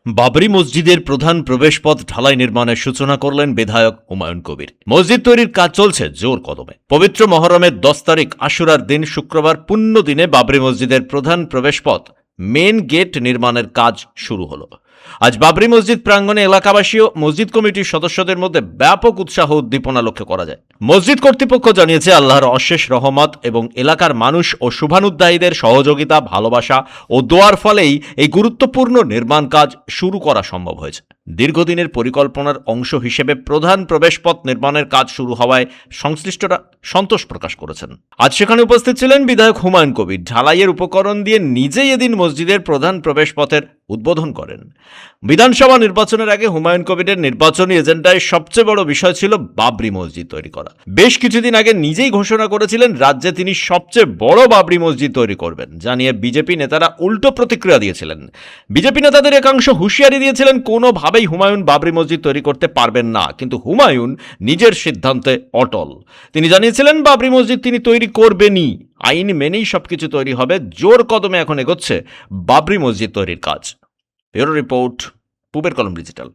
বাবরি মসজিদের প্রধান প্রবেশপথ ঢালাই নির্মাণের সূচনা করলেন বিধায়ক হুমায়ুন কবির। মসজিদ তৈরির কাজ চলছে জোর কদমে। পবিত্র মহরমের 10 তারিখ আশুরার দিন শুক্রবার পুণ্য দিনে বাবরি মসজিদের প্রধান প্রবেশপথ মেন গেট নির্মাণের কাজ শুরু হলো। আজ বাবরি মসজিদ প্রাঙ্গণে এলাকাবাসী ও মসজিদ কমিটির সদস্যদের মধ্যে ব্যাপক উৎসাহ উদ্দীপনা লক্ষ্য করা যায়। মসজিদ কর্তৃপক্ষ জানিয়েছে, আল্লাহর অশেষ রহমত এবং এলাকার মানুষ ও শুভানুদ্দায়ীদের সহযোগিতা, ভালোবাসা ও দোয়ার ফলেই এই গুরুত্বপূর্ণ নির্মাণ কাজ শুরু করা সম্ভব হয়েছে। দীর্ঘদিনের পরিকল্পনার অংশ হিসেবে প্রধান প্রবেশপথ নির্মাণের কাজ শুরু হওয়ায় সংশ্লিষ্টরা সন্তোষ প্রকাশ করেছেন। আজ সেখানে উপস্থিত ছিলেন বিধায়ক হুমায়ুন কবির। ঢালাইয়ের উপকরণ দিয়ে নিজেই এদিন মসজিদের প্রধান প্রবেশপথের উদ্বোধন করেন। বিধানসভা নির্বাচনের আগে হুমায়ুন কবিরের নির্বাচনী এজেন্ডায় সবচেয়ে বড় বিষয় ছিল বাবরি মসজিদ তৈরি করা। বেশ কিছুদিন আগে নিজেই ঘোষণা করেছিলেন রাজ্যে তিনি সবচেয়ে বড় বাবরি মসজিদ তৈরি করবেন, জানিয়ে বিজেপি নেতারা উল্টো প্রতিক্রিয়া দিয়েছিলেন। বিজেপি নেতাদের একাংশ হুঁশিয়ারি দিয়েছিলেন কোনোভাবেই হুমায়ুন বাবরি মসজিদ তৈরি করতে পারবেন না, কিন্তু হুমায়ুন নিজের সিদ্ধান্তে অটল। তিনি জানিয়েছিলেন বাবরি মসজিদ তিনি তৈরি করবেনই, আইন মেনেই সবকিছু তৈরি হবে। জোর কদমে এখন এগোচ্ছে বাবরি মসজিদ তৈরির কাজ। ব্যুরো রিপোর্ট, পূবের কলম ডিজিটাল।